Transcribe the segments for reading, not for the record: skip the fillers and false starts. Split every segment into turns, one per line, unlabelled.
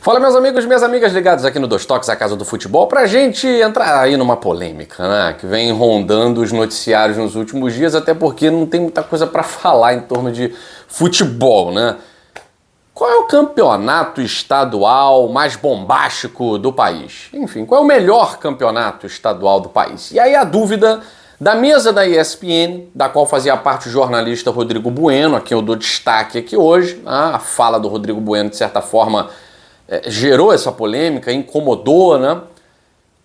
Fala, meus amigos, minhas amigas ligados aqui no Dois Toques, a Casa do Futebol, pra gente entrar aí numa polêmica, né, que vem rondando os noticiários nos últimos dias, até porque não tem muita coisa pra falar em torno de futebol, né? Qual é o campeonato estadual mais bombástico do país? Enfim, qual é o melhor campeonato estadual do país? E aí a dúvida da mesa da ESPN, da qual fazia parte o jornalista Rodrigo Bueno, a quem eu dou destaque aqui hoje, a fala do Rodrigo Bueno, de certa forma, gerou essa polêmica, incomodou, né?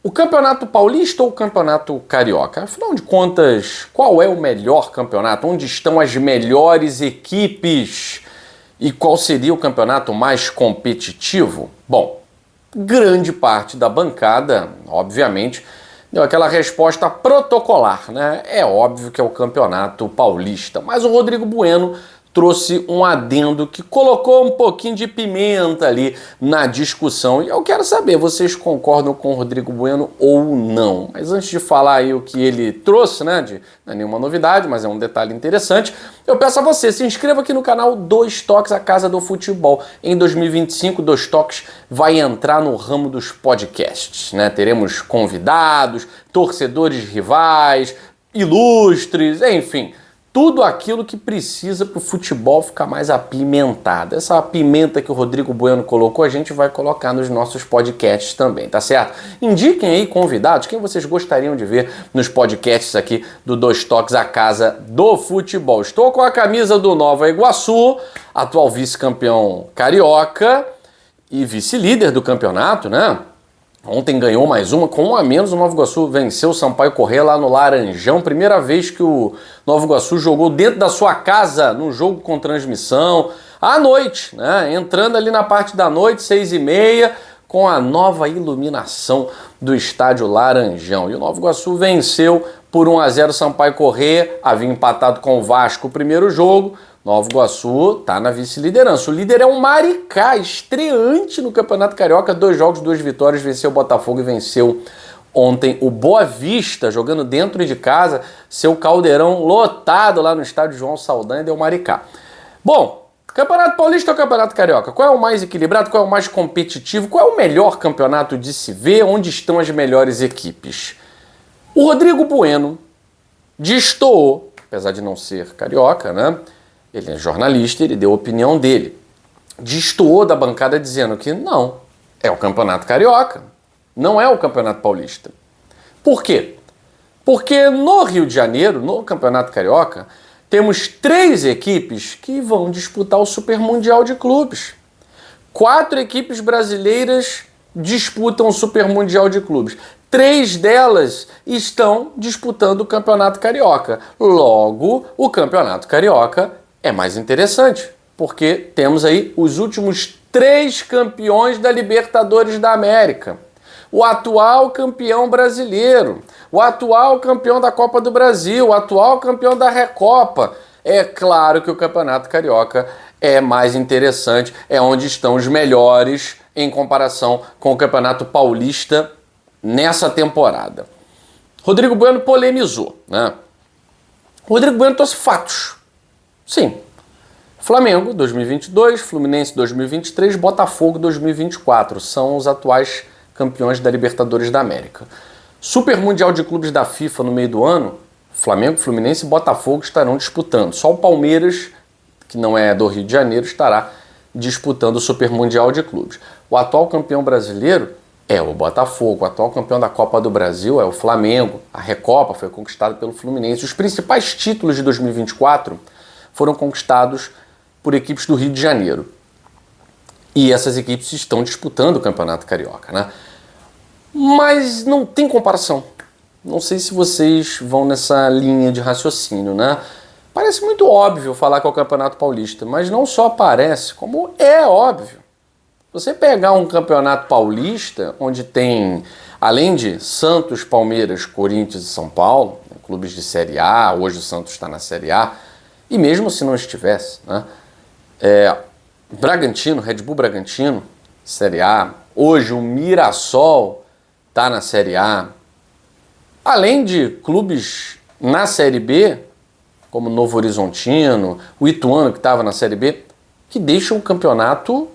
O Campeonato Paulista ou o Campeonato Carioca? Afinal de contas, qual é o melhor campeonato? Onde estão as melhores equipes? E qual seria o campeonato mais competitivo? Bom, grande parte da bancada, obviamente, deu aquela resposta protocolar, né? É óbvio que é o Campeonato Paulista, mas o Rodrigo Bueno trouxe um adendo que colocou um pouquinho de pimenta ali na discussão. E eu quero saber, vocês concordam com o Rodrigo Bueno ou não? Mas antes de falar aí o que ele trouxe, né, não é nenhuma novidade, mas é um detalhe interessante, eu peço a você, se inscreva aqui no canal Dois Toques, a Casa do Futebol. Em 2025, Dois Toques vai entrar no ramo dos podcasts, né? Teremos convidados, torcedores rivais, ilustres, enfim, tudo aquilo que precisa para o futebol ficar mais apimentado. Essa pimenta que o Rodrigo Bueno colocou, a gente vai colocar nos nossos podcasts também, tá certo? Indiquem aí convidados, quem vocês gostariam de ver nos podcasts aqui do Dois Toques, a Casa do Futebol. Estou com a camisa do Nova Iguaçu, atual vice-campeão carioca e vice-líder do campeonato, né? Ontem ganhou mais uma, com um a menos, o Nova Iguaçu venceu o Sampaio Corrêa lá no Laranjão. Primeira vez que o Nova Iguaçu jogou dentro da sua casa, num jogo com transmissão, à noite, né? Entrando ali na parte da noite, 6h30, com a nova iluminação do estádio Laranjão. E o Nova Iguaçu venceu por 1-0 o Sampaio Corrêa, havia empatado com o Vasco o primeiro jogo. Nova Iguaçu tá na vice-liderança. O líder é o Maricá, estreante no Campeonato Carioca, 2 jogos, 2 vitórias, venceu o Botafogo e venceu ontem o Boa Vista, jogando dentro de casa, seu caldeirão lotado lá no estádio João Saldanha, deu Maricá. Bom, Campeonato Paulista ou Campeonato Carioca? Qual é o mais equilibrado, qual é o mais competitivo, qual é o melhor campeonato de se ver, onde estão as melhores equipes? O Rodrigo Bueno destoou, apesar de não ser carioca, né? Ele é jornalista, ele deu a opinião dele. Destoou da bancada dizendo que não, é o Campeonato Carioca, não é o Campeonato Paulista. Por quê? Porque no Rio de Janeiro, no Campeonato Carioca, temos 3 equipes que vão disputar o Super Mundial de Clubes. 4 equipes brasileiras disputam o Super Mundial de Clubes. 3 delas estão disputando o Campeonato Carioca. Logo, o Campeonato Carioca é mais interessante, porque temos aí os últimos 3 campeões da Libertadores da América, o atual campeão brasileiro, o atual campeão da Copa do Brasil, o atual campeão da Recopa. É claro que o Campeonato Carioca é mais interessante, é onde estão os melhores em comparação com o Campeonato Paulista nessa temporada. Rodrigo Bueno polemizou, né? Rodrigo Bueno trouxe fatos. Sim, Flamengo 2022, Fluminense 2023, Botafogo 2024 são os atuais campeões da Libertadores da América. Super Mundial de Clubes da FIFA no meio do ano, Flamengo, Fluminense e Botafogo estarão disputando. Só o Palmeiras, que não é do Rio de Janeiro, estará disputando o Super Mundial de Clubes. O atual campeão brasileiro é o Botafogo, o atual campeão da Copa do Brasil é o Flamengo, a Recopa foi conquistada pelo Fluminense. Os principais títulos de 2024 foram conquistados por equipes do Rio de Janeiro. E essas equipes estão disputando o Campeonato Carioca, né? Mas não tem comparação. Não sei se vocês vão nessa linha de raciocínio, né? Parece muito óbvio falar que é o Campeonato Paulista, mas não só parece, como é óbvio. Você pegar um Campeonato Paulista, onde tem, além de Santos, Palmeiras, Corinthians e São Paulo, clubes de Série A, hoje o Santos está na Série A, e mesmo se não estivesse, né? Bragantino, Red Bull Bragantino, Série A. Hoje o Mirassol está na Série A. Além de clubes na Série B, como Novo Horizontino, o Ituano que estava na Série B, que deixam o campeonato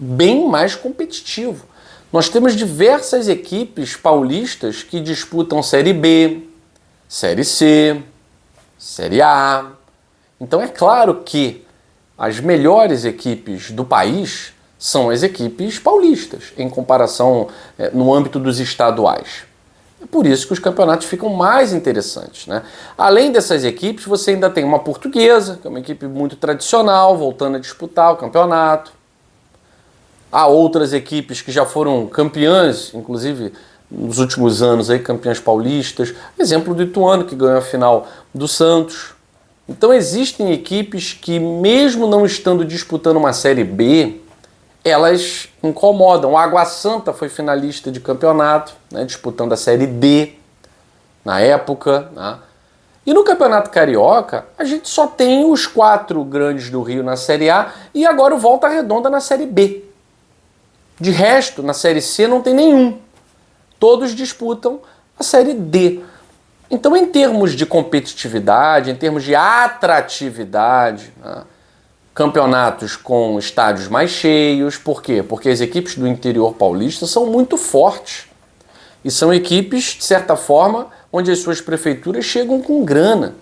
bem mais competitivo. Nós temos diversas equipes paulistas que disputam Série B, Série C, Série A. Então é claro que as melhores equipes do país são as equipes paulistas, em comparação no âmbito dos estaduais. É por isso que os campeonatos ficam mais interessantes, né? Além dessas equipes, você ainda tem uma portuguesa, que é uma equipe muito tradicional, voltando a disputar o campeonato. Há outras equipes que já foram campeãs, inclusive nos últimos anos, aí, campeãs paulistas. Exemplo do Ituano, que ganhou a final do Santos. Então existem equipes que, mesmo não estando disputando uma Série B, elas incomodam. O Água Santa foi finalista de campeonato, né, disputando a Série D na época, né? E no Campeonato Carioca, a gente só tem os 4 grandes do Rio na Série A e agora o Volta Redonda na Série B. De resto, na Série C não tem nenhum. Todos disputam a Série D. Então, em termos de competitividade, em termos de atratividade, né, campeonatos com estádios mais cheios. Por quê? Porque as equipes do interior paulista são muito fortes. E são equipes, de certa forma, onde as suas prefeituras chegam com grana.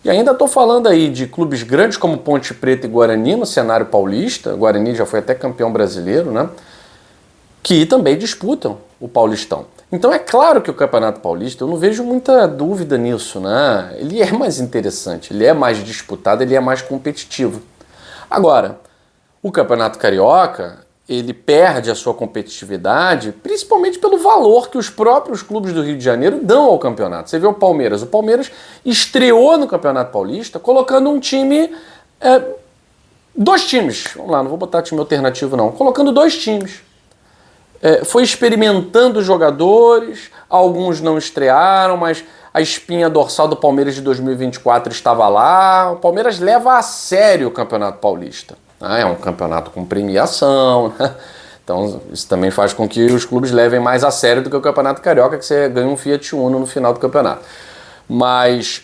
E ainda estou falando aí de clubes grandes como Ponte Preta e Guarani no cenário paulista. O Guarani já foi até campeão brasileiro, né? Que também disputam o Paulistão. Então é claro que o Campeonato Paulista, eu não vejo muita dúvida nisso, né? Ele é mais interessante, ele é mais disputado, ele é mais competitivo. Agora, o Campeonato Carioca, ele perde a sua competitividade, principalmente pelo valor que os próprios clubes do Rio de Janeiro dão ao campeonato. Você vê o Palmeiras estreou no Campeonato Paulista colocando um time, 2 times, vamos lá, não vou botar time alternativo não, colocando 2 times. Foi experimentando jogadores, alguns não estrearam, mas a espinha dorsal do Palmeiras de 2024 estava lá. O Palmeiras leva a sério o Campeonato Paulista. É um campeonato com premiação, né? Então isso também faz com que os clubes levem mais a sério do que o Campeonato Carioca, que você ganha um Fiat Uno no final do campeonato. Mas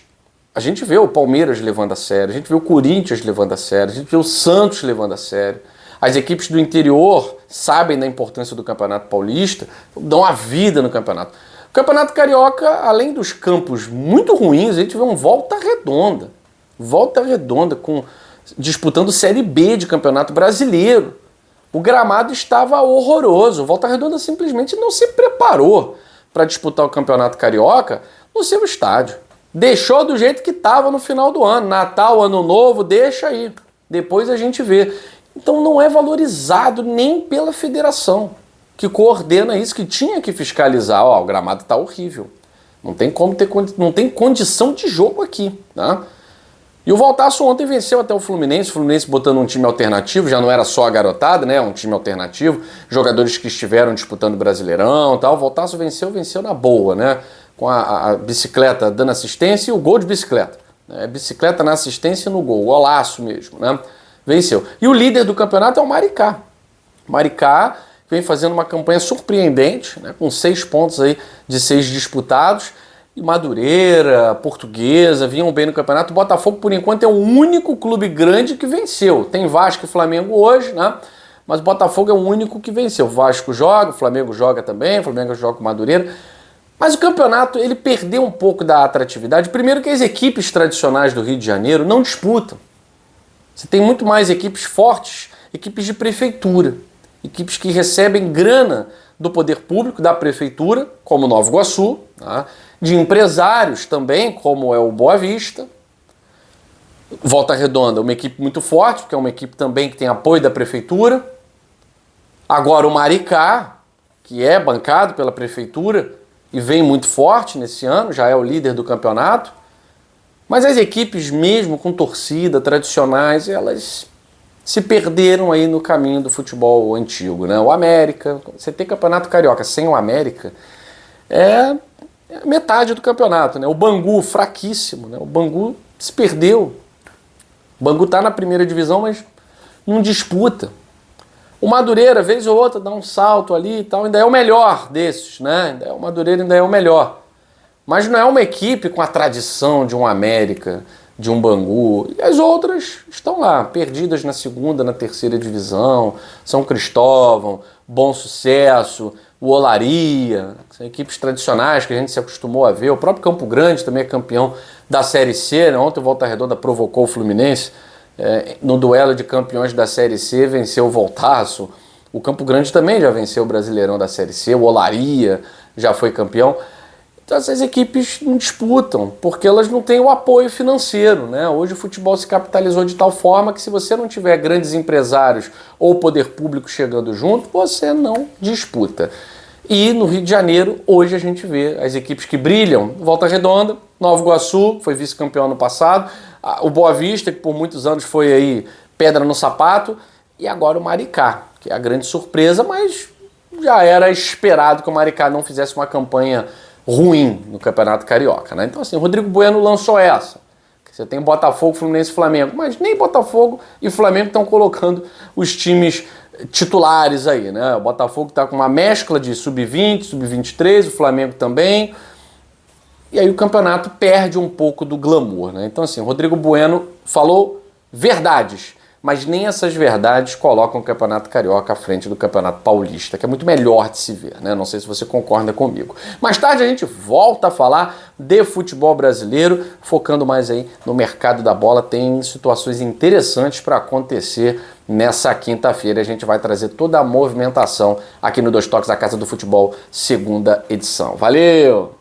a gente vê o Palmeiras levando a sério, a gente vê o Corinthians levando a sério, a gente vê o Santos levando a sério. As equipes do interior sabem da importância do Campeonato Paulista, dão a vida no campeonato. O Campeonato Carioca, além dos campos muito ruins, a gente vê um Volta Redonda. Volta Redonda disputando Série B de Campeonato Brasileiro. O gramado estava horroroso. O Volta Redonda simplesmente não se preparou para disputar o Campeonato Carioca no seu estádio. Deixou do jeito que estava no final do ano. Natal, Ano Novo, deixa aí. Depois a gente vê. Então não é valorizado nem pela federação, que coordena isso, que tinha que fiscalizar. O gramado está horrível. Não tem condição de jogo aqui, tá? E o Voltaço ontem venceu até o Fluminense botando um time alternativo, já não era só a garotada, né? Um time alternativo, jogadores que estiveram disputando o Brasileirão e tal. O Voltaço venceu na boa, né? Com a bicicleta dando assistência e o gol de bicicleta. Bicicleta na assistência e no gol, golaço mesmo, né? Venceu. E o líder do campeonato é o Maricá. Maricá vem fazendo uma campanha surpreendente, né? Com 6 pontos aí de 6 disputados. E Madureira, Portuguesa, vinham bem no campeonato. O Botafogo, por enquanto, é o único clube grande que venceu. Tem Vasco e Flamengo hoje, né? Mas o Botafogo é o único que venceu. O Vasco joga, o Flamengo joga também, o Flamengo joga com Madureira. Mas o campeonato, ele perdeu um pouco da atratividade. Primeiro que as equipes tradicionais do Rio de Janeiro não disputam. Você tem muito mais equipes fortes, equipes de prefeitura, equipes que recebem grana do poder público, da prefeitura, como Nova Iguaçu, tá? De empresários também, como é o Boa Vista. Volta Redonda, uma equipe muito forte, porque é uma equipe também que tem apoio da prefeitura. Agora o Maricá, que é bancado pela prefeitura e vem muito forte nesse ano, já é o líder do campeonato. Mas as equipes mesmo com torcida, tradicionais, elas se perderam aí no caminho do futebol antigo, né? O América, você tem campeonato carioca sem o América, é metade do campeonato, né? O Bangu, fraquíssimo, né? O Bangu se perdeu. O Bangu tá na primeira divisão, mas não disputa. O Madureira, vez ou outra, dá um salto ali e tal, ainda é o melhor desses, né? O Madureira ainda é o melhor. Mas não é uma equipe com a tradição de um América, de um Bangu, e as outras estão lá, perdidas na segunda, na terceira divisão, São Cristóvão, Bom Sucesso, o Olaria, são equipes tradicionais que a gente se acostumou a ver, o próprio Campo Grande também é campeão da Série C, né? Ontem o Volta Redonda provocou o Fluminense, no duelo de campeões da Série C, venceu o Voltaço, o Campo Grande também já venceu o Brasileirão da Série C, o Olaria já foi campeão. Então essas equipes não disputam, porque elas não têm o apoio financeiro, né? Hoje o futebol se capitalizou de tal forma que se você não tiver grandes empresários ou poder público chegando junto, você não disputa. E no Rio de Janeiro, hoje a gente vê as equipes que brilham, Volta Redonda, Nova Iguaçu, foi vice-campeão ano passado, o Boa Vista, que por muitos anos foi aí pedra no sapato, e agora o Maricá, que é a grande surpresa, mas já era esperado que o Maricá não fizesse uma campanha ruim no Campeonato Carioca, né? Então assim, o Rodrigo Bueno lançou essa. Você tem Botafogo, Fluminense e Flamengo, mas nem Botafogo e Flamengo estão colocando os times titulares aí, né? O Botafogo está com uma mescla de sub-20, sub-23, o Flamengo também. E aí o campeonato perde um pouco do glamour, né? Então assim, o Rodrigo Bueno falou verdades, mas nem essas verdades colocam o Campeonato Carioca à frente do Campeonato Paulista, que é muito melhor de se ver, né? Não sei se você concorda comigo. Mais tarde a gente volta a falar de futebol brasileiro, focando mais aí no mercado da bola. Tem situações interessantes para acontecer nessa quinta-feira. A gente vai trazer toda a movimentação aqui no Dois Toques, a Casa do Futebol, segunda edição. Valeu!